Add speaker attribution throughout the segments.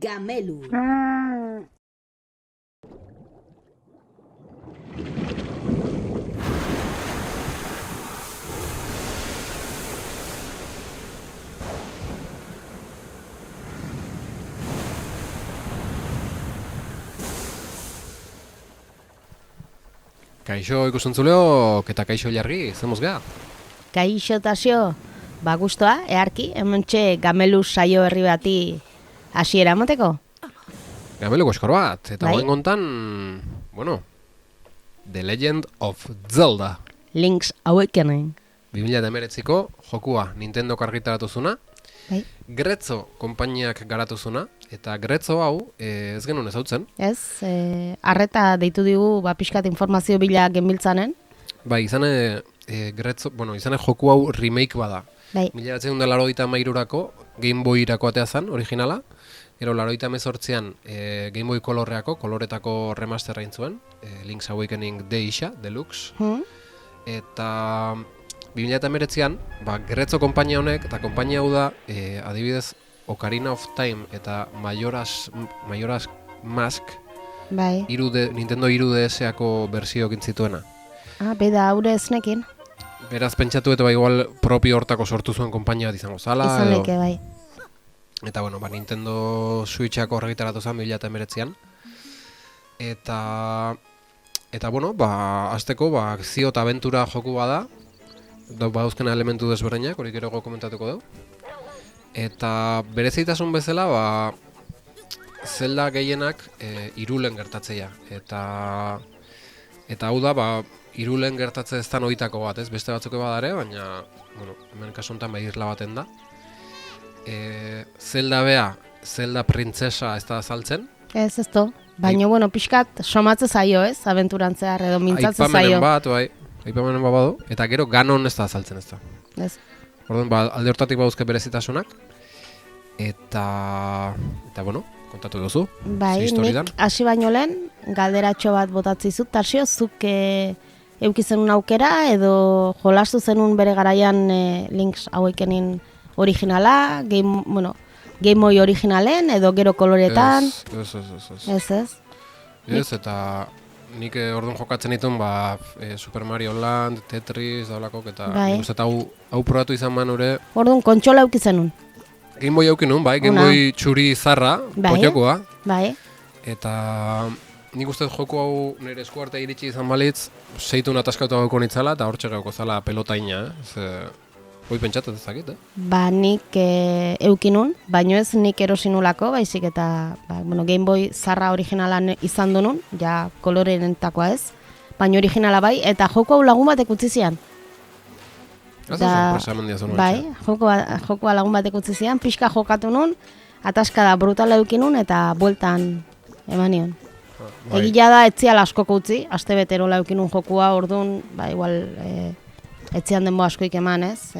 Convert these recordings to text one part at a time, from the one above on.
Speaker 1: Gamelur.
Speaker 2: Kaixo ikusentzuleo, eta kaixo jargi, zemuz ga?
Speaker 3: Kaixo tasio, gustoa, eharki, hementxe Gamelu saio herri bati hasiera emoteko?
Speaker 2: Gamelu goskor bat, eta
Speaker 3: Bai.
Speaker 2: hoen gontan, bueno, The Legend of Zelda.
Speaker 3: Link's Awakening.
Speaker 2: 2019ko jokua Nintendo argitaratu zuna,
Speaker 3: Bai.
Speaker 2: Grezzo konpainiak garatu zuna, eta Grezzo hau ez genuen ezautzen.
Speaker 3: Ez, arreta deitu digu, pixkat informazio bila genbiltzanen.
Speaker 2: Bai, izane Grezzo, izane joku hau remake bada.
Speaker 3: Bai,
Speaker 2: 1983ko Game Boy-irako atea zen, originala. Gero 1988an Game Boy koloretako remasterra egin zuen, Link's Awakening Deisha, Deluxe. Eta 2019an, Grezzo konpainia honek, eta konpainia hau da, adibidez, Ocarina of Time eta Majora's Mask
Speaker 3: bai.
Speaker 2: Nintendo 3DS-ako berzio egin zituena.
Speaker 3: Beda haure esnekin.
Speaker 2: Beraz pentsatu eta igual propio hortako sortu zuen konpainia bat izango zala.
Speaker 3: Izan leke, bai.
Speaker 2: Eta Nintendo Switchako argitaratu zen 2019an. Eta hasteko akzio eta abentura joku bada. Badauzkena elementu desberdinak, hori gero komentatuko dugu. Eta berezitasun bezala, Zelda gehienak Irulen gertatzea. Eta hau da, Irulen gertatze ez da noitako bat, ez? Beste batzuk badare, baina, hemen kasu honetan irla baten da. Zelda bea, Zelda printzesa ez da azaltzen.
Speaker 3: Ez to. Baina, pixkat somatze zaio, ez? Abenturantzear edo mintzatze zaio.
Speaker 2: Aipamenen bat badu, eta gero Ganon ez da azaltzen ez da.
Speaker 3: Ez.
Speaker 2: Orduan, alde hortatik baduzke berezitasunak. Eta kontatu duzu.
Speaker 3: Bai, nik hasi baino lehen, galderatxo bat botatzi zut, Tarsio, zuk eukizenun aukera, edo jolastu zenun bere garaian Link's Awakening originala, Game Boy originalen, edo gero koloretan.
Speaker 2: Ez, eta nik orduan jokatzen ditun, Super Mario Land, Tetris, daulakok, eta eta hau probatu izan manure.
Speaker 3: Orduan, kontsola eukizenun.
Speaker 2: Game Boy aukin nun, Game Boy txuri zarra, potiokoa.
Speaker 3: Bai.
Speaker 2: Eta nik uste joku hau nire eskuarte iritsi izan balitz, seitun ataskautu gauko nitzala, eta hortxe gauko zala pelotaina, hoi pentsatu ez dakit,
Speaker 3: Nik eukinun, baino ez nik erosinulako, baizik eta Game Boy zarra originalan izan dunun, ja kolorentakoa ez, baino originala bai, eta joku hau lagun batek utzi zian. Bai, jokoa lagun batek utzi zian, pixka jokatu nun, ataskada brutala eukinun eta bueltan eman nion. Egia da etziala askoko utzi, aste beterola eukinun jokua, orduan, igual etzian denbo askoik eman ez.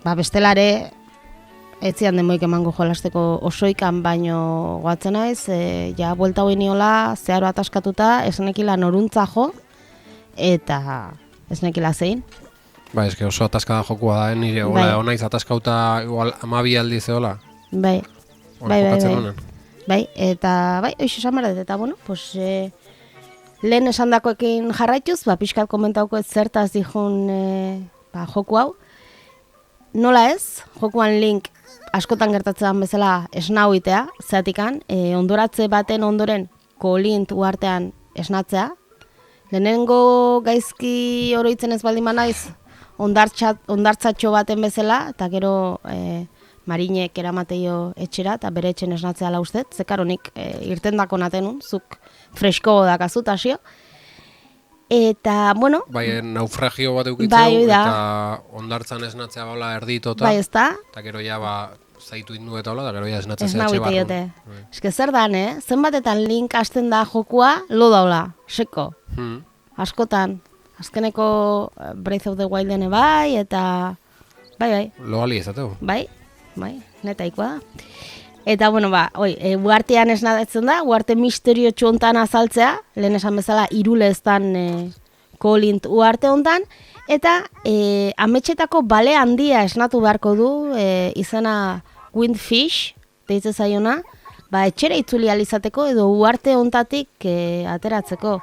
Speaker 3: Bestelare etzian denboik emango jolasteko osoikan, baino goatzen naiz, ja buelta hoi niola, zeharo ataskatuta, esnekila noruntza jo, eta esnekila zein.
Speaker 2: Eske oso ataskada jokua da, nire honaiz ataskauta igual 12 aldiz eola.
Speaker 3: Bai, eta hoxe esan behar dut, eta lehen esan dakoekin jarraituz, pixkat komentauko ez zertaz dihun joku hau. Nola ez, jokuan Link askotan gertatzen bezala esnau itea, zeatikan, ondoratze baten ondoren kolint uartean esnatzea. Lehenengo gaizki oroitzen ez baldin banaiz, ondartzatxo baten bezala, eta gero marinek eramateio etxera, eta bere etxen esnatzea la ustez, zekaronik irten dako natenun, zuk fresko dakazu, Tasio. Eta,
Speaker 2: naufragio bat eukitzeu, eta ondartzan esnatzea baula erditota.
Speaker 3: Bai, ez da.
Speaker 2: Eta gero ja, zaitu indu eta hola, eta gero ja esnatzea etxe barrun.
Speaker 3: Eske zer dan, zenbatetan Link hasten da jokua, lo daula, seko. Askotan, azkeneko Breath of the Wilden bai, eta bai.
Speaker 2: Lo gali ezateu.
Speaker 3: Bai, netaikoa da. Eta, uartean esnatzen da, uarte misterio txontan azaltzea, lehen esan bezala Irule ez dan kolint uarte hontan, eta ametxetako bale handia esnatu beharko du, izena Windfish, deitze zaiona, ba, etxera itzuli alizateko edo uarte hontatik ateratzeko.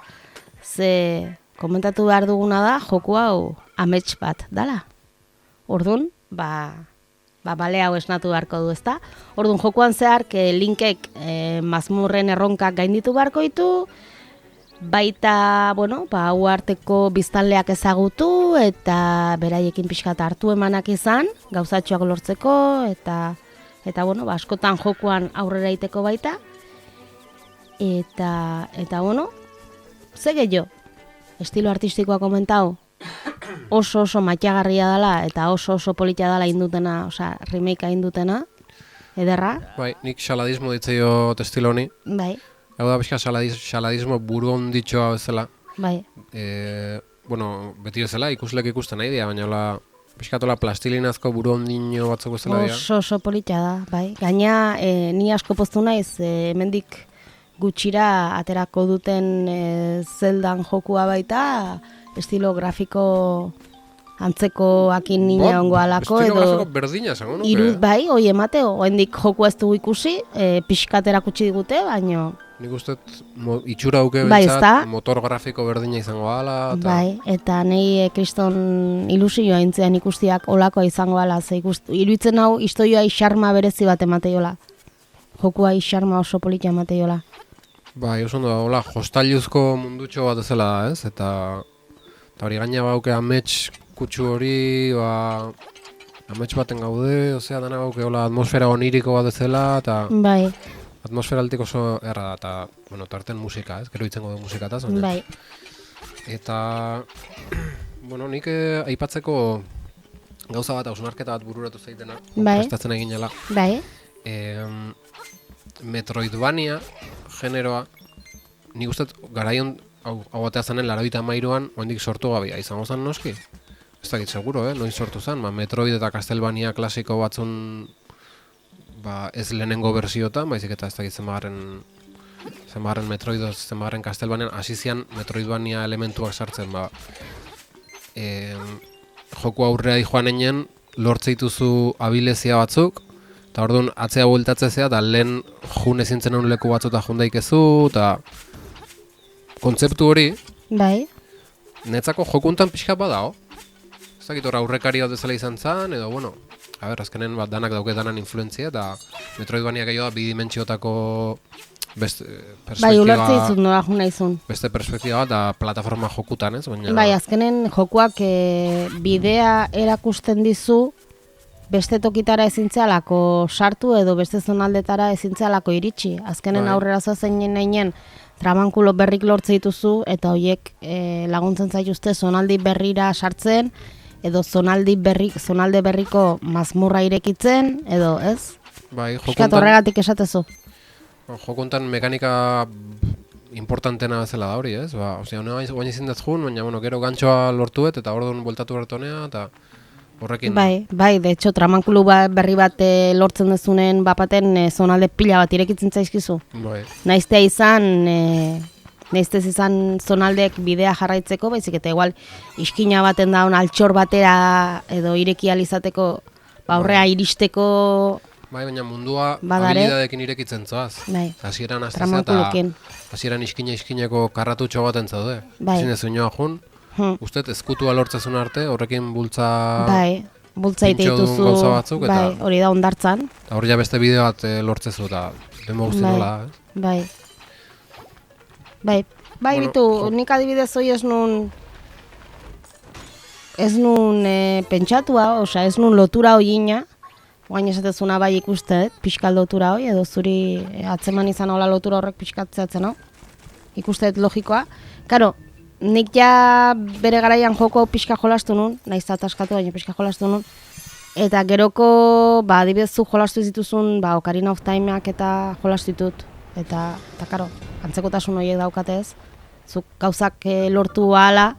Speaker 3: Ze komentatu behar duguna da, joku hau amets bat dala. Orduan, bale hau esnatu beharko du, ezta? Orduan, jokuan zehar, linkek mazmurren erronkak gainditu beharko ditu, baita, hau arteko biztanleak ezagutu, eta beraiekin pixkat hartu emanak izan, gauzatxoak lortzeko, eta askotan jokuan aurrera iteko baita, eta ze gehiago, estilo artistikoa komentau, oso matxagarria dela, eta oso politia dela indutena, remakea indutena, ederra.
Speaker 2: Bai, nik saladismo ditzeio estilo honi.
Speaker 3: Bai.
Speaker 2: Hau da pixka saladismo buru onditxoa bezala.
Speaker 3: Bai.
Speaker 2: Beti bezala, ikuslek ikusten nahi dira, baina pixkatola plastilinazko buru ondino batzuk bezala dira.
Speaker 3: Oso politia da, bai. Gaina, ni asko poztu naiz, hemendik gutxira aterako duten zeldan jokua baita, estilo grafiko antzekoakin nina ongo alako,
Speaker 2: estilo grafiko berdina, zango nuke?
Speaker 3: Irud, bai, hoi emateo, oendik joku ez dugu ikusi, pixkatera kutsi digute, baino...
Speaker 2: Nik uste itxura duke
Speaker 3: bentsat,
Speaker 2: motor grafiko berdina izango ala.
Speaker 3: Bai, eta nahi kriston ilusioa intzean ikustiak olakoa izango ala, ze iruditzen hau istoioa xarma berezi bat emateiola. Jokua xarma oso politia emateiola.
Speaker 2: Bai, oso ondo da, hola, jostailuzko mundutxo bat ezela da, ez? Eta hori gaina bauke amets kutsu hori, amets baten gaude, osea, dana bauke hola atmosfera oniriko bat ezela, eta...
Speaker 3: Bai.
Speaker 2: Atmosfera altik oso erra da, eta, tarten musika, ez? Gero itzengo du musikataz, baina.
Speaker 3: Bai.
Speaker 2: Eta, nik aipatzeko gauza bat, hausnarketa bat bururatu zaitena, prestatzen eginela.
Speaker 3: Bai.
Speaker 2: Metroidvania generoa, nik uste garaion hau batea zanen 93an oendik sortu gabia, izango zen noski? Ez dakit seguro, noiz sortu zen, Metroid eta Castlevania klasiko batzun ez lehenengo bersiotan, baizik eta ez dakit zenbagarren Metroidoz, zenbagarren Castlevanian, hasi zian Metroidvania elementuak sartzen, joku aurrea joan einen, lortzeituzu abilezia batzuk, eta orduan atzea bueltatzea eta lehen jun ezintzen hon leku batzuta jundaikezu, eta kontzeptu hori,
Speaker 3: bai.
Speaker 2: netzako jokuntan pixka badao. Ez dakit hor aurrekari hau dezala izan zen, edo, azkenen danak dauke danan influentzia, eta Metroidvania gehiago da bidimentsiotako perspektiba...
Speaker 3: Bai, ulertze izun nola juna izun.
Speaker 2: Beste perspektiba bat, da plataforma jokutan, ez? Baina...
Speaker 3: Bai, azkenen jokuak bidea erakusten dizu, beste tokitara ezintzealako sartu edo beste zonaldetara ezintzealako iritsi. Azkenen aurrera zoazen nahinen tramankulo berrik lortze dituzu eta horiek laguntzen zaituzte zonaldi berrira sartzen edo zonalde berriko mazmurra irekitzen edo ez?
Speaker 2: Bai,
Speaker 3: Piskat horregatik esatezu.
Speaker 2: Jokuntan mekanika importantena bezala da hori, ez? Osea, guain izin dut jun, baina gero gantxoa lortuet eta orduan bueltatu bertonea eta horrekin...
Speaker 3: Bai, de hecho, tramankulu berri bat lortzen dezunen bapaten zonalde pila bat irekitzen zaizkizu.
Speaker 2: Bai.
Speaker 3: Naiztea izan, naiztez izan zonaldeek bidea jarraitzeko, baizik eta igual iskina baten daun altxor batera edo ireki alizateko aurrea iristeko...
Speaker 2: Bai, baina mundua habilidadekin irekitzen zoaz.
Speaker 3: Bai,
Speaker 2: hasieran hastezea eta hasieran iskineko karratutxo baten zaude.
Speaker 3: Bai.
Speaker 2: Ezin dezu inoa jun. Usted ezkutua lortzezun arte, horrekin bultza...
Speaker 3: Bai, bultza ite dituzu,
Speaker 2: batzuk,
Speaker 3: bai, hori da ondartzan.
Speaker 2: Eta hori ja beste bideo bat lortzezu, eta demo guzti nola,
Speaker 3: Bai, bitu, nik adibidez hori ez nun pentsatua, osea, ez nun lotura horiina, guain esatezuna bai ikuste, pixkal lotura hori, edo zuri atzeman izan hola lotura horrek pixkatzeatzen, ikusteet logikoa. Karo, nik ja bere garaian joko pixka jolastu nun, nahiz ataskatu baina pixka jolastu nun, eta geroko, adibidez zu jolastu dituzun, Ocarina of Timeak eta jolastu ditut, eta karo, antzekotasun horiek daukatez, zuk gauzak lortu ahala,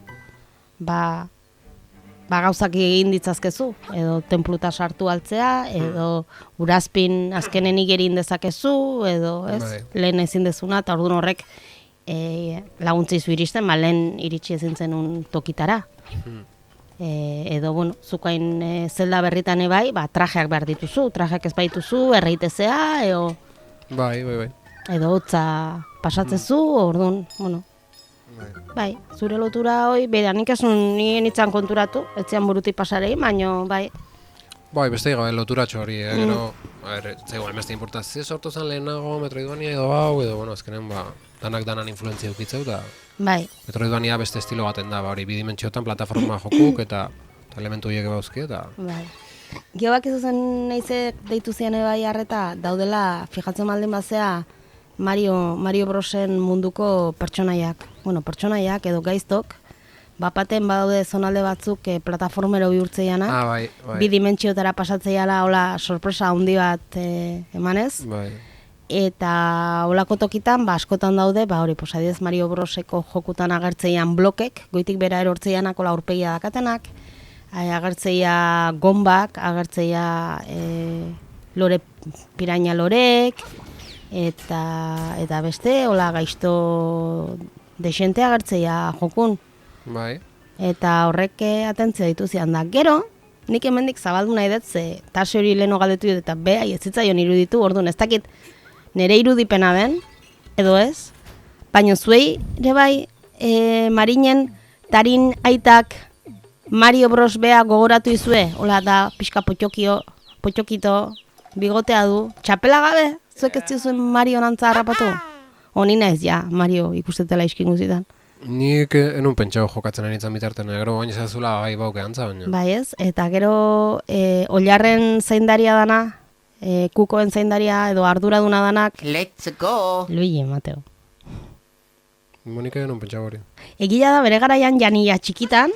Speaker 3: gauzak egin ditzazkezu, edo tenpluta sartu altzea, edo urazpin azkenen igerin dezakezu, edo lehen ezin dezuna, eta orduan horrek laguntza izu iristen, lehen iritsi ezin zenun tokitara. edo, bueno, zukain zelda berritan bai, trajeak behar dituzu, trajeak ez baituzu, erreitezea,
Speaker 2: Bai.
Speaker 3: edo hotza pasatzezu, orduan, bueno, bai, zure lotura hoi, bera, nik esun nien itzan konturatu, etzian burutik pasarei, baino, bai.
Speaker 2: Bai, beste gabe loturatxo hori, gero, zegoen beste importazio sortu zen lehenago Metroidvania edo hau, edo, bueno, azkenen, danak influentzia eukitzeu, eta
Speaker 3: Bai.
Speaker 2: Metroidvania beste estilo baten da, hori, bidimentsiotan plataforma jokuk, eta elementu horiek bauzki, eta...
Speaker 3: Bai. Geobak izuzen nahize deitu zian bai harreta, daudela, fijatzen baldin bazea, Mario Brosen munduko pertsonaiak. Bueno, pertsonaiak edo gaiztok, bapaten badaude zonalde batzuk plataformero bihurtzeianak,
Speaker 2: bai.
Speaker 3: Bi dimentsiotara pasatzeiala, hola, sorpresa handi bat emanez.
Speaker 2: Bai.
Speaker 3: Eta holako tokitan, askotan daude, hori, adidez Mario Broseko jokutan agertzeian blokek, goitik bera erortzeianak, hola, aurpegia dakatenak, agertzeia gombak, agertzeia lore, piraña lorek, eta beste, hola, gaizto desente agertzeia jokun.
Speaker 2: Bai.
Speaker 3: Eta horrek atentzia dituzian da. Gero, nik hemendik zabaldu nahi dut, ze tase hori leheno galdetu dut, eta behai ez zitzaion iruditu, orduan ez dakit nire irudipena den, edo ez, baina zuei, ere bai, Marinen, Tarin aitak, Mario Bros bea gogoratu izue, hola da, pixka potxokito, bigotea du, txapela gabe, zuek ez zizuen Mario nantza harrapatu? Honi naiz, ja, Mario ikustetela iskin guzitan.
Speaker 2: Nik enun pentsau jokatzen anitzen bitarten, gero baina zazula bai bauke antza baina.
Speaker 3: Bai ez, eta gero Oilarren zaindaria dana, Kukoen zaindaria edo arduraduna danak.
Speaker 1: Let's go!
Speaker 3: Luigi, Mateo.
Speaker 2: Monika enun pentsau hori.
Speaker 3: Egia da bere garaian jania txikitan,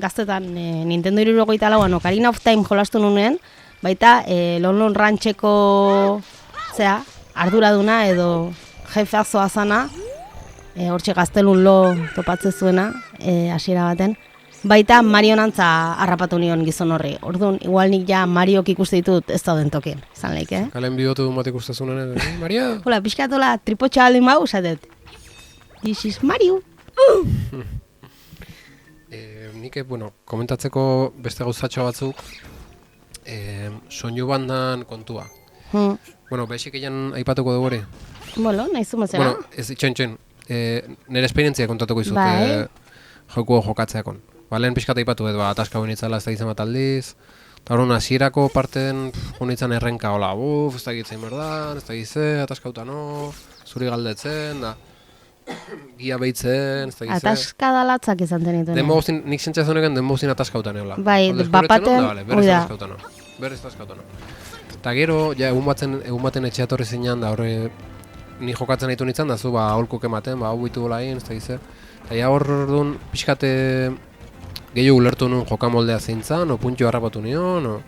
Speaker 3: gaztetan, Nintendo 64an Ocarina of Time jolastu nuen, baita Lon Rancheko arduraduna edo jefeazoa zana, hortxe gaztelun lo topatze zuena, hasiera baten, baita Mario nantza harrapatu nion gizon horri. Orduan, igual nik ja Mariok ikuste ditut ez dauden tokin, zan leik,
Speaker 2: Kalen bidotu bat ikustezunen, Mario?
Speaker 3: Hola, pixkatola, tripotxa aldin bau, zatet. This is Mario.
Speaker 2: Nik, komentatzeko beste gauzatxo batzuk, soinu bandan kontua. Bexik egin aipatuko dugu hori?
Speaker 3: Nahizu mazera.
Speaker 2: Ez itxoin, nire esperientzia kontatuko izut jokuo jokatzeakon. Lehen pixkat aipatu edo, ataska hori nitzala ez da gizan bat aldiz, eta hori hasierako parten honitzen errenka, hola, ez da gitzein berdan, ez da gizze, ataskauta no, zuri galdetzen, da, gia behitzen, ez da gizze.
Speaker 3: Ataskadalatzak izan zenituen.
Speaker 2: Denbogozin, nik zentzaz honekan denbogozin ataskauta neola.
Speaker 3: Bai, bapaten,
Speaker 2: berriz ataskauta no. Eta gero, ja, egun baten etxeatorri zinean, da horre, ni jokatzen ditu nintzen, da zu, aholkuk ematen, hau bitu gola egin, ez da gizze. Eta ja hor duen, pixkate gehiago ulertu nuen jokamoldea zeintzan, o puntio harrapatu nion, o...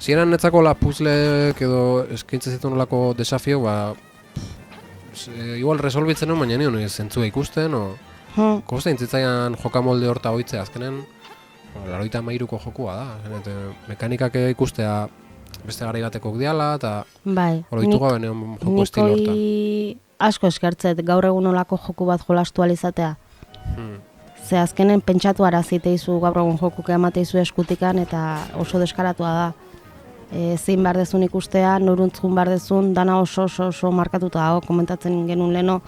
Speaker 2: Zieran netzako puzlek edo eskaintzen zitu nolako desafio, igual resolbitzen nuen, baina nion zentzua ikusten, o... Kosta intzitzaian jokamolde horta hoitzea, azkenen, 83ko jokua da, mekanikak ikustea beste garai batekok diala, eta oroitu gabe neon joko estilo hortan.
Speaker 3: Nik asko eskertzet gaur egun olako joku bat jolastu alizatea. Ze azkenen pentsatu arazite izu gaur egun jokuke amate izu eskutikan, eta oso deskaratua da. Zein behar dezun ikustea, noruntzun behar dezun, dana oso markatuta dago, komentatzen genuen leno,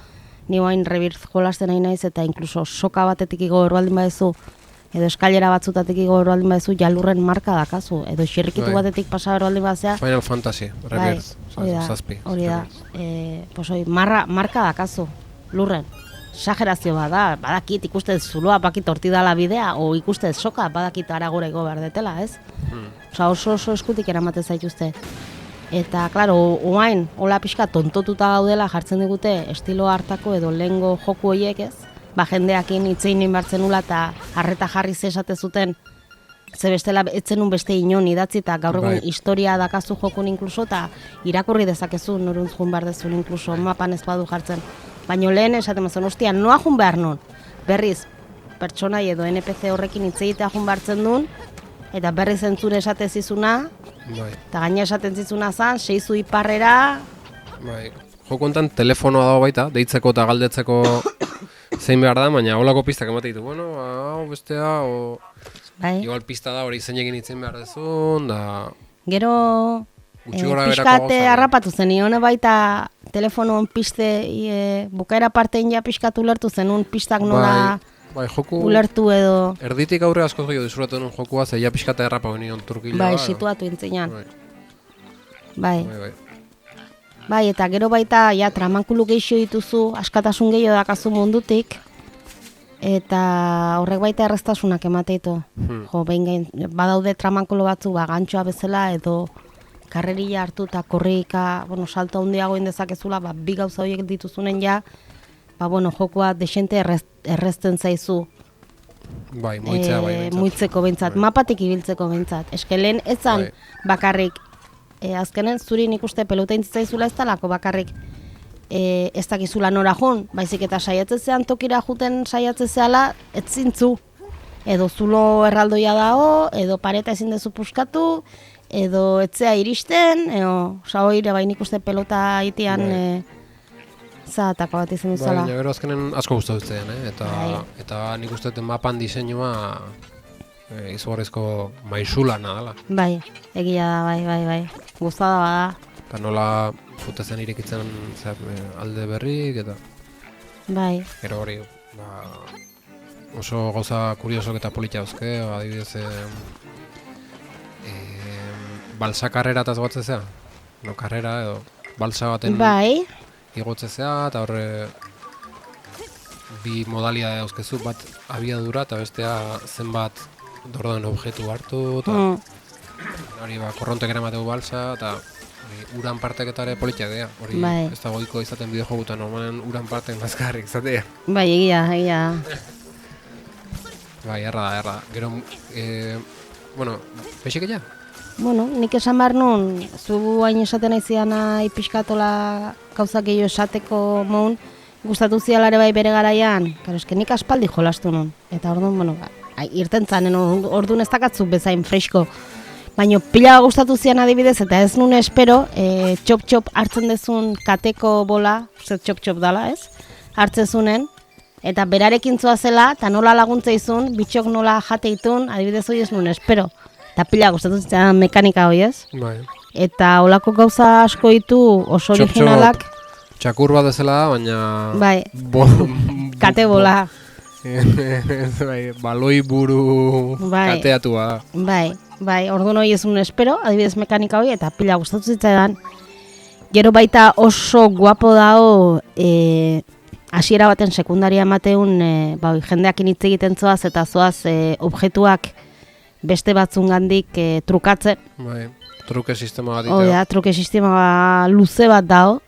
Speaker 3: ni guain rebirth jolasten nahi naiz, eta inkluso soka batetik igo erbaldin badezu, edo eskailera batzutatik igo erbaldin badezu, jalurren marka dakazu, edo xirrikitu batetik pasa erbaldin badezea.
Speaker 2: Final Fantasy, rebirth, zazpi.
Speaker 3: Hori da, marka dakazu, lurren. Exagerazio bada, badakit ikustez zuloa bakit horti dala bidea, o ikustez soka badakit aragora igo behar detela, ez? Oso eskutik eramaten zaituzte. Eta, klaro, oain, hola pixka tontotuta gaudela jartzen digute estilo hartako edo lehengo joku horiek, ez? Jendeakin itzein inbartzen nula eta harreta jarri esate zuten, ze bestela etzenun beste inon idatzi eta gaur egun historia dakazu jokun inkluso eta irakurri dezakezu noruntz jun behar dezun inkluso mapan ez badu jartzen. Baina lehen esaten mazun, ostia, noa jun behar nun? Berriz, pertsonai edo NPC horrekin hitzegitea jun behartzen duen, eta berriz entzure esate zizuna, eta gaina esaten zizuna zan, seizu iparrera...
Speaker 2: Joko enten telefonoa dago baita, deitzeko eta galdetzeko zein behar da, baina holako pistak emate ditu, bueno, hau bestea,
Speaker 3: Bai.
Speaker 2: igual pista da hori zein egin itzen behar dezun, da...
Speaker 3: Gero
Speaker 2: Gutxi gora berako
Speaker 3: pixkat
Speaker 2: gauzak,
Speaker 3: harrapatu zen, ione baita telefonoan piste, bukaera partein ja pixkat ulertu zenun pistak nola
Speaker 2: Bai, joku...
Speaker 3: ulertu edo...
Speaker 2: Erditik aurre asko gehiago disfrutatu nuen jokua, zeia pixkata errapa genion turkila.
Speaker 3: Bai, situatu intzinean.
Speaker 2: Bai.
Speaker 3: Bai. Bai, eta gero baita, ja, tramankulu gehiago dituzu, askatasun gehiago dakazu mundutik, eta horrek baita erreztasunak emateitu. Jo, behin gain, badaude tramankulo batzu, gantxoa bezala, edo karrerilla hartu eta korrika, bueno, salto handiago dezakezula, bi gauza horiek dituzunen ja, bueno, jokoa desente errezten zaizu.
Speaker 2: Bai, muitzea bai behintzat.
Speaker 3: Muitzeko behintzat, mapatik ibiltzeko behintzat. Eske lehen etzan bakarrik, azkenen zuri nik uste pelota intzaizula ez talako bakarrik ez dakizula nora jun, baizik eta saiatzezean tokira juten saiatzezeala ez zintzu. Edo zulo erraldoia dago, edo pareta ezin dezu puskatu, edo etzea iristen, oire bai nik uste pelota itian zaatako bat izan duzala.
Speaker 2: Bai, gero azkenen asko gustatu zitzen, eta nik uste mapan diseinua izugarrizko maizulana dela.
Speaker 3: Bai, egia da, bai. Gustada bada.
Speaker 2: Eta nola futezen irekitzen alde berrik, eta...
Speaker 3: Bai.
Speaker 2: Gero hori, oso gauza kuriosok eta politia dauzke, adibidez... balsa karrera eta zogatzezea? No, karrera edo balsa baten...
Speaker 3: Bai.
Speaker 2: Igotzezea, eta horre bi modalia dauzkezu, bat abiadura eta bestea zenbat dordoen objektu hartu, eta hori korrontek eramateu balsa, eta uran parteketare politiak dira. Hori ez da goiko izaten bideojogutan, normalen uran partek mazkarrik izatea.
Speaker 3: Bai, egia.
Speaker 2: Bai, erra da. Gero, bueno, peixik ella?
Speaker 3: Bueno, nik esan behar nun, zu hain esaten aiziana ipiskatola gauzak gehiago esateko moun, gustatu zialare bai bere garaian, eske nik aspaldi jolastu nun. Eta orduan, bueno, irten zanen, orduan ez dakatzu bezain fresko. Baina pila gustatu zian adibidez, eta ez nun espero, txop-txop hartzen dezun kateko bola, txop-txop dala, ez? Hartzen zunen, eta berarekin zoazela, eta nola laguntza izun, bitxok nola jateitun, adibidez hori ez nun espero. Eta pila gustatu zian mekanika hori, ez?
Speaker 2: Bai.
Speaker 3: Eta olako gauza asko ditu oso originalak.
Speaker 2: Txakur bat ezela da, baina...
Speaker 3: Bai, kate bola.
Speaker 2: Baloi buru kateatua da.
Speaker 3: Bai, orduan hori ez un espero, adibidez mekanika hori, eta pila gustatu zitzaidan. Gero baita oso guapo dago, hasiera baten sekundaria emateun, jendeak hitz egiten zoaz, eta zoaz objektuak beste batzungandik trukatzen.
Speaker 2: Bai, truke sistema bat
Speaker 3: ditea. Truke sistema luze bat dago.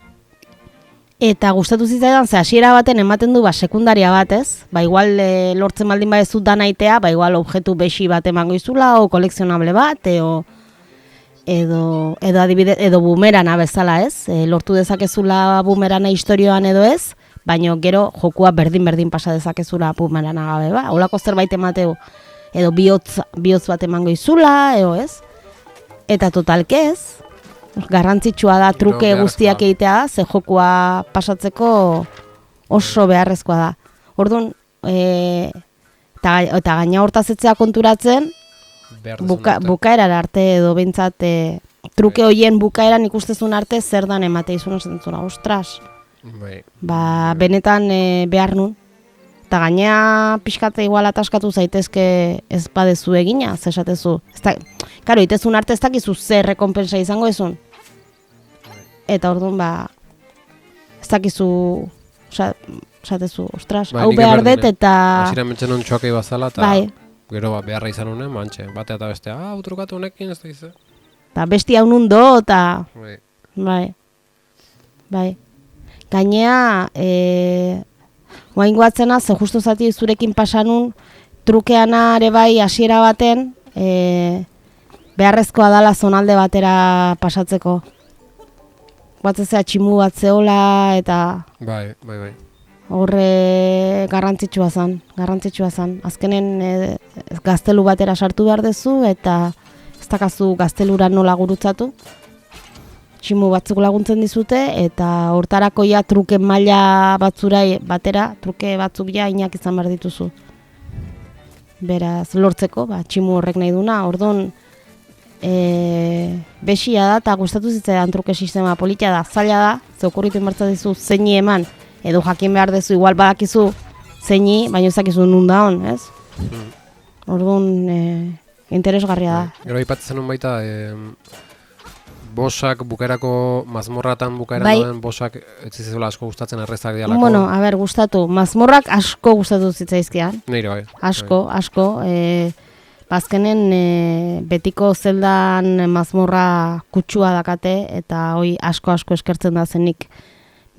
Speaker 3: Eta gustatu zitzaidan, ze hasiera baten ematen du sekundaria bat, ez? Igual lortzen baldin badezu danaitea, igual objektu bexi bat emango izula, o kolekzionable bat, edo adibidez, edo bumerana bezala, ez? Lortu dezakezula bumerana historioan edo ez, baina gero jokua berdin pasa dezakezula bumerana gabe, ba? Olako zerbait emateu, edo bihotz bat emango izula, edo ez? Eta totalke ez, garrantzitsua da truke guztiak egitea, ze jokua pasatzeko oso beharrezkoa da. Orduan, eta gaina hortazetzea konturatzen, bukaeran arte edo behintzat truke hoien bukaeran ikustezun arte zer dan emate izun zentzuna, ostras. Benetan behar nun. Eta gaina pixkatze igual ataskatu zaitezke ez badezu egina, zesatezu. Karo, itezun arte ez dakizu zer rekompensa izango ezun. Eta orduan, ez dakizu, esatezu, ostras, hau behar dut eta...
Speaker 2: Hasira mentzen non txoakei bazala eta gero beharra izan honen, mantxe, batea eta bestea, utrukatu honekin ez da izan.
Speaker 3: Eta besti hau nun do, eta... Bai. Gainea, guain guatzena, ze justu zati zurekin pasanun, trukeana ere bai hasiera baten, beharrezkoa dala zonalde batera pasatzeko. Guatzezea tximu bat zeola, eta... Bai. Horre garrantzitsua zan. Azkenen gaztelu batera sartu behar dezu, eta ez dakazu gaztelura nola gurutzatu. tximu batzuk laguntzen dizute, eta hortarako ja truke maila batzura batera, truke batzuk ja inak izan behar dituzu. Beraz, lortzeko, tximu horrek nahi duna, orduan, besia da, eta gustatu zitzaidan truke sistema politia da, zaila da, ze okurritu inbertza dizu zeini eman, edo jakin behar dezu, igual badakizu zeini, baina ezakizu nun da hon, ez? Orduan, interesgarria da.
Speaker 2: Gero aipatzen nun baita, bosak bukaerako, mazmorratan bukaeran duen bosak etzizuela asko gustatzen errezak dialako.
Speaker 3: Bueno, a ber, gustatu. Mazmorrak asko gustatu zitzaizkian.
Speaker 2: Neire bai.
Speaker 3: Asko. Bazkenen betiko zeldan mazmorra kutsua dakate, eta hoi asko eskertzen da zenik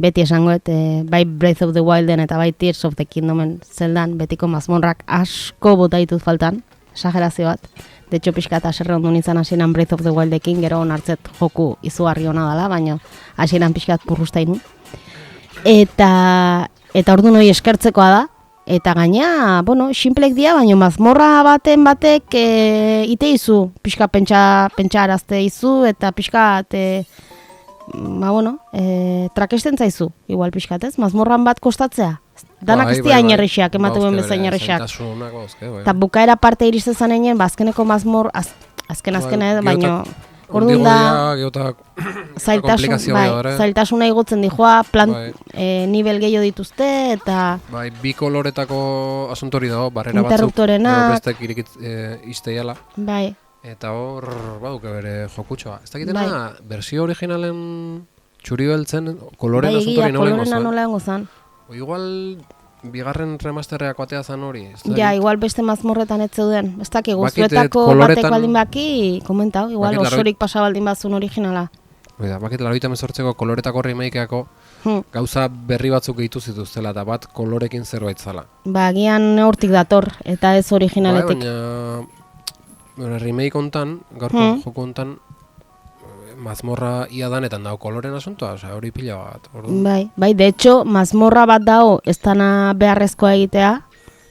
Speaker 3: beti esangoet, bai Breath of the Wilden eta bai Tears of the Kingdomen zeldan betiko mazmorrak asko bota ditut faltan, esagerazio bat. De hecho, pixkat aserre ondo nintzen hasieran Breath of the Wildekin, gero onartzet joku izugarri hona dela, baina hasieran pixkat purrustainu. Eta orduan hori eskertzekoa da, eta gaina, bueno, sinplek dia, baina mazmorra batek ite izu, pixka pentsarazte izu, eta pixkat, trakesten zaizu, igual pixkat ez, mazmorran bat kostatzea. Danak ez dira inerrexeak, ematu ben bezain inerrexeak. Eta bukaera parte iriste zaneinen, azkeneko mazmor, azkena, baina orduan da, zailtasuna igotzen dijoa, nivel gehiago dituzte, eta...
Speaker 2: Bai, bi koloretako asuntori dago, barrera batzuk, bestek izteiala.
Speaker 3: Bai.
Speaker 2: Eta hor, baduke bere jokutxoa. Ez dakitena, bersio originalen txuri beltzen, koloren asuntori nola ingo zan.
Speaker 3: Nola ingo zan.
Speaker 2: Igual, bigarren remasterreak batea zan hori.
Speaker 3: Ja, igual beste mazmorretan ez zeuden. Ez dakik, guztuetako batek baldin baki, komentau, igual osorik pasa baldin bazun originala.
Speaker 2: Bakit, 98ko koloretako remakeako gauza berri batzuk gehitu zituztela, eta bat kolorekin zerbait zala.
Speaker 3: Agian hortik dator, eta ez originaletik.
Speaker 2: Baina, remake ontan, gaurko joko ontan, mazmorra ia danetan dago koloren asuntoa, hori pila bat.
Speaker 3: Bai, de hecho, mazmorra bat dago ez dana beharrezkoa egitea,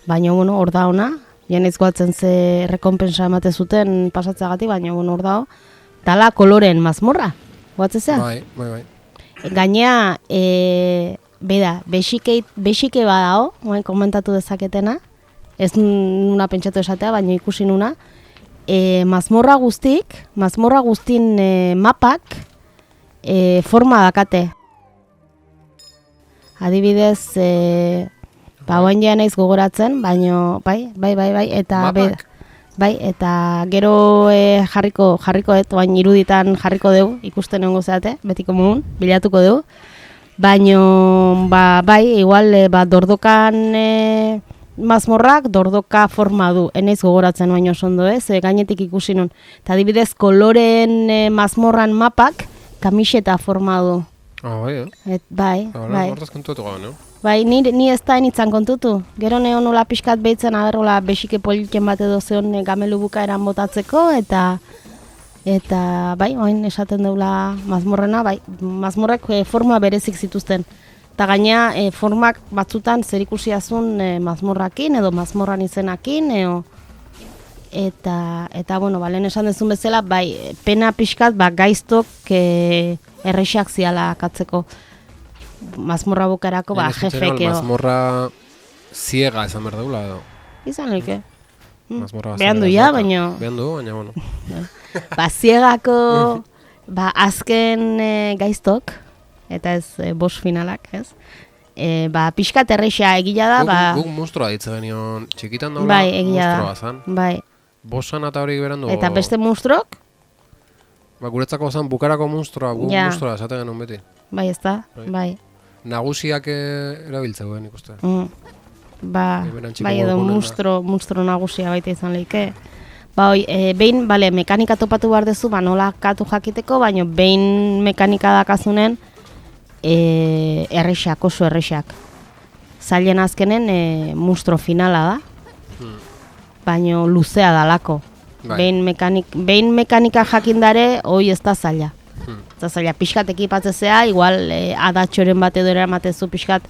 Speaker 3: baina, hor da ona, jenez goatzen ze rekompensa emate zuten pasatzagatik, baina, hor dago, dala koloren mazmorra, goatzezea?
Speaker 2: Bai.
Speaker 3: Gainea, besike badao, komentatu dezaketena, ez nuna pentsatu esatea, baina ikusi nuna, mazmorra guztin mapak forma dakate. Adibidez, hauen ja naiz gogoratzen, baina bai, eta bai, eta gero jarriko baina iruditan jarriko dugu, ikusten egongo zeate, betiko mogun, bilatuko dugu. Baina, bai, igual, dordokan mazmorrak dordoka forma du, enaiz gogoratzen baino ondo ez, gainetik ikusi nun. Eta adibidez, koloren mazmorran mapak kamiseta forma du. Bai.
Speaker 2: Hortaz kontuatu gau, no?
Speaker 3: Bai, ni ez da enitzan kontutu. Gero neon nola pixkat behitzen, hola besike politen bat edo zeon gamelu bukaeran botatzeko, eta bai, oin esaten deula mazmorrena, bai, mazmorrek forma berezik zituzten. Eta gaina formak batzutan zer ikusiazun mazmorrakin edo mazmorran izenakin, eta bueno, lehen esan dezun bezala, bai, pena pixkat, gaiztok errexak ziala akatzeko mazmorra bukarako, jefek eo.
Speaker 2: Mazmorra ziega esan behar deula edo?
Speaker 3: Izan lehike. Behan du ja, baina...
Speaker 2: Behan du, baina, bueno.
Speaker 3: Ziegako, azken gaiztok, eta ez boss finalak, ez? Pixkat erreixa egila da,
Speaker 2: Guk monstrua ditze benion, txikitan daula monstrua zan.
Speaker 3: Bai.
Speaker 2: Bossan eta hori berandu.
Speaker 3: Eta beste monstruok?
Speaker 2: Guretzako zan bukarako monstrua, guk monstrua esaten genuen beti.
Speaker 3: Bai, ez da, bai.
Speaker 2: Nagusiak erabiltzeko den ikusten.
Speaker 3: Bai, edo monstro nagusia baita izan lehike. Behin, mekanika topatu behar dezu, nola katu jakiteko, baina behin mekanika dakazunen, errexak, oso errexak. Zailen azkenen monstro finala da, baina luzea dalako. Behin mekanika jakindare, hoi ez da zaila. Ez da zaila, pixkat ekipatzezea, igual adatxoren bat edo eramatezu pixkat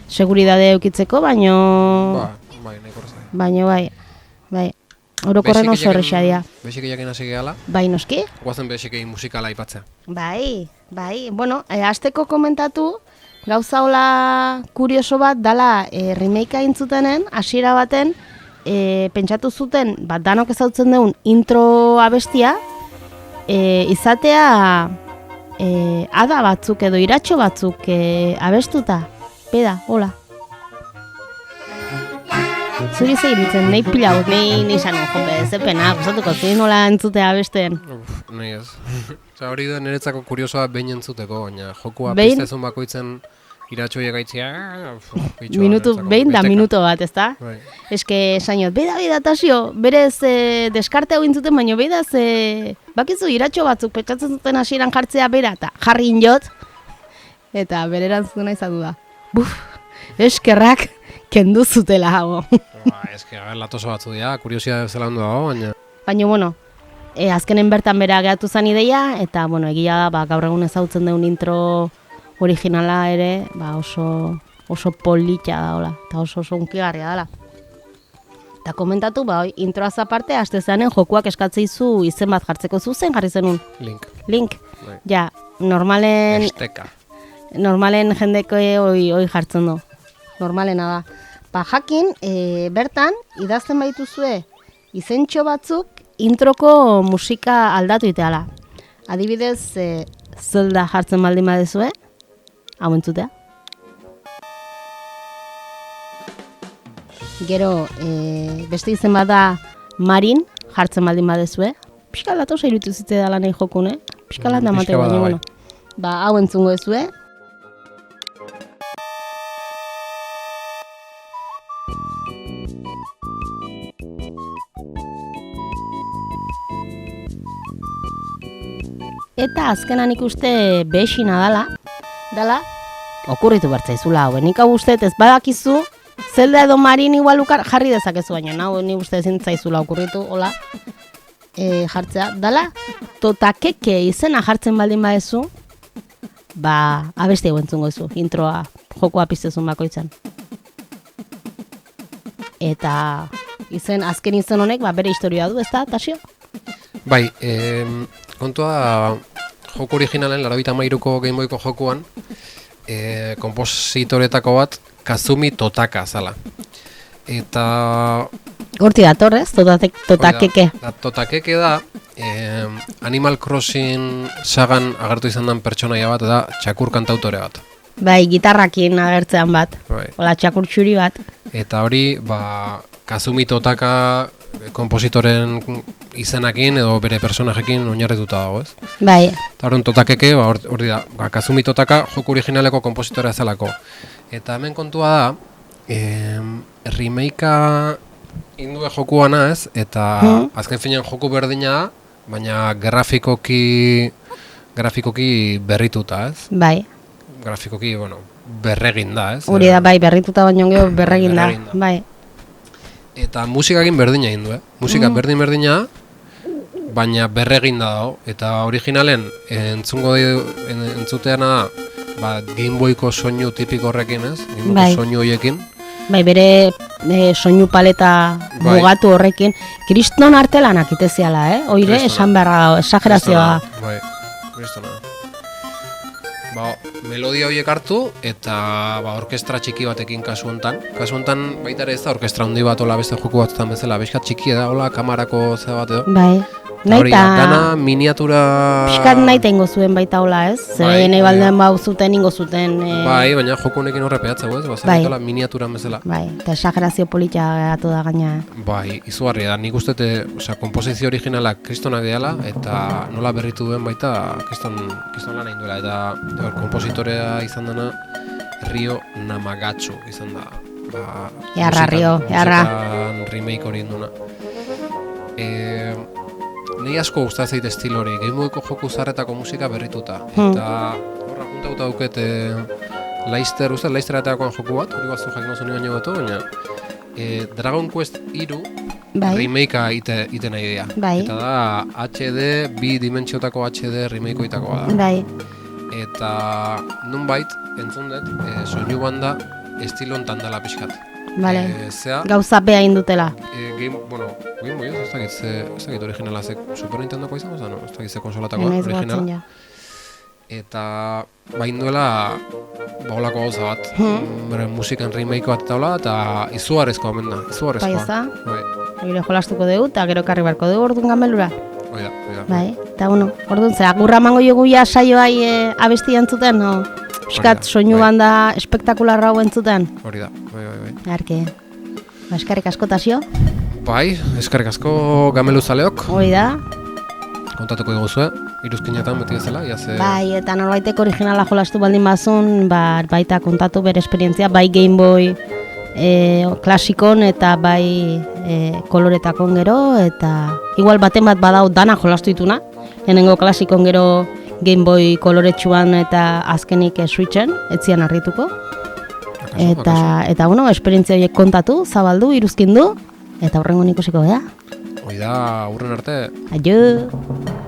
Speaker 3: seguridade eukitzeko, baina...
Speaker 2: Bai, nahiko
Speaker 3: baina bai. orokorren oso erresa dira.
Speaker 2: Besik jakin hasi gehala,
Speaker 3: Bai, noski?
Speaker 2: guazen besikei musikala aipatzea.
Speaker 3: Bai. Bueno, hasteko komentatu, gauza hola kurioso bat dala remakea intzutenen, hasiera baten, pentsatu zuten, danok ezautzen duen intro abestia, izatea ada batzuk edo iratxo batzuk abestuta. Peda, hola. Zuri ze iruditzen, nahi pila gut, nahi izan jonbe, zepena, gustatuko zin nola entzutea abesten.
Speaker 2: Nahi ez. Osa, hori da niretzako kuriosoa behin entzuteko, baina jokua
Speaker 3: Behin?
Speaker 2: piztezun bakoitzen iratxoia gaitzia.
Speaker 3: Minutu bat, ezta?
Speaker 2: Bai.
Speaker 3: Eske sainot, beida, tasio, berez deskarte hau intzuten, baino beidaz, bakizu iratxo batzuk petxatzen zuten hasieran jartzea bera, eta jarri injot, eta bereran zutena izatu da. Buf, eskerrak kendu zutela hago.
Speaker 2: Eske, latoso batzu dira, kuriosia zela ondo dago, baina...
Speaker 3: Baina, bueno, azkenen bertan bera gehatu zen ideia, eta, bueno, egia da, gaur egun ezautzen duen intro originala ere, oso politxa da, hola, eta oso unkigarria dela. Eta komentatu, introaz aparte, haste zeanen jokuak eskatzeizu izen bat jartzeko zuzen jarri zenun. Link.
Speaker 2: Bai.
Speaker 3: Ja, normalen jendeko hoi jartzen du. Normalena da. Jakin, bertan, idazten baituzue izentxo batzuk introko musika aldatu iteala. Adibidez, Zelda jartzen baldin badezue, hau entzutea. Gero, beste izen bat da Marin jartzen baldin badezue. Piskal datosa irutu zitze dela nahi jokun, Piskal da mate baina, bueno. Hau entzungo ezue. Eta azkenan ikuste behesina dala, okurritu bertzaizula hau. Nik hau uste ez badakizu, Zelda edo Marin igual jarri dezakezu baina, hau nik uste ezin zaizula okurritu, hola, jartzea. Dala, Totakeke izena jartzen baldin badezu, abesti hau entzungo ezu, introa, jokoa piztezun bakoitzan. Eta azken izen honek, bere historia du, ez da, Tasio?
Speaker 2: Bai, kontua joko originalen, 93ko Game Boyko jokuan, kompositoretako bat Kazumi Totaka zala. Eta...
Speaker 3: Horti datorrez, Totakeke.
Speaker 2: Totakeke da, Animal Crossing sagan agertu izan den pertsonaia bat, da txakur kantautorea bat.
Speaker 3: Bai, gitarrakin agertzean bat, hola txakur txuri bat.
Speaker 2: Eta hori, Kazumi Totaka kompositoren izenakin edo bere personajekin oinarrituta dago, ez?
Speaker 3: Bai.
Speaker 2: Eta hori Totakeke, hori da, Kazumi Totaka joko originaleko kompositorea zelako. Eta hemen kontua da, remakea indue jokuana ez, eta azken finean joku berdina da, baina grafikoki berrituta, ez?
Speaker 3: Bai.
Speaker 2: Grafikoki, berregin da, ez?
Speaker 3: Hori da, bai, berrituta baino geho berregin da, bai.
Speaker 2: Eta musikakin berdina indu, musika berdina, baina berregin da dago. Eta originalen entzuteana da, Game Boyko soinu tipiko horrekin, ez? Game Boyko soinu horiekin.
Speaker 3: Bai, bere soinu paleta mugatu horrekin. Kriston artelanak iteziala, Oire, esan beharra, esagerazioa.
Speaker 2: Bai, kristona. Melodia horiek hartu eta orkestra txiki batekin kasu hontan. Kasu hontan baita ere ez da orkestra handi bat hola beste joku batzutan bezala, bizkat txiki da hola kamarako ze bat edo.
Speaker 3: Bai.
Speaker 2: Hori dana miniatura...
Speaker 3: Piskat nahi tengo zuen baita hola, ez? Zer nahi baldean zuten, ingo zuten...
Speaker 2: Bai, baina joku honekin horre pehatzeko, ez? Baina miniaturan bezala.
Speaker 3: Bai, eta esagrazio politia geratu da gaina.
Speaker 2: Bai, izugarria da. Nik uste, komposizio originala kristonak deala, eta nola berritu duen baita kriston lan egin duela. Eta kompositorea izan dena Ryo Namagatsu izan da.
Speaker 3: Jarra, Ryo, jarra.
Speaker 2: Musikan remake hori induna. Nei asko gustatzen zait estilo hori, Game Boyko joku zarretako musika berrituta. Eta horra puntauta duket Leicester aterakoan joku bat, hori batzu jakin oso baino beto, baina Dragon Quest 3 remakea iten nahi dira. Eta da HD, bi dimentsiotako HD remakeoa itakoa da.
Speaker 3: Bai.
Speaker 2: Eta nonbait, entzun dut, soinu banda estilo hontan dela pixkat.
Speaker 3: Vale.
Speaker 2: Zea,
Speaker 3: Gauza bea indutela.
Speaker 2: Game Boy ez dakit originala, Super Nintendokoa izango zen, ez dakit ze konsolatakoa
Speaker 3: Naiz
Speaker 2: originala.
Speaker 3: gotzen ja.
Speaker 2: Eta bain duela baulako gauza bat, musikan remakeoa eta taula, eta izugarrizkoa omen da, izugarrizkoa.
Speaker 3: Bai, ez da?
Speaker 2: Bai,
Speaker 3: Gero jolastuko dugu, eta gero karri barko dugu orduan gamelura.
Speaker 2: hori da.
Speaker 3: Bai, eta orduan ze, agurra mango jogu ja saioai abesti entzuten, no? Piskat, soinu banda espektakularra hau entzuten.
Speaker 2: Hori da, bai.
Speaker 3: Arke, eskarrik askotazio.
Speaker 2: Bai, eskarrik asko gameluzaleok,
Speaker 3: Hori da.
Speaker 2: kontatuko diguzue, iruzkinetan beti bezala,
Speaker 3: Bai, eta norbaitek originala jolastu baldin bazun, baita kontatu bere esperientzia, bai Game Boy klasikon eta bai koloretakon gero, eta igual baten bat badau dana jolastu dituna, lehenengo klasikon gero Game Boy koloretsuan eta azkenik Switchen, etzian harrituko. Eta esperientzia horiek kontatu, zabaldu, iruzkindu, eta horrengo ikusiko,
Speaker 2: Hoi da, hurren arte.
Speaker 3: Aio!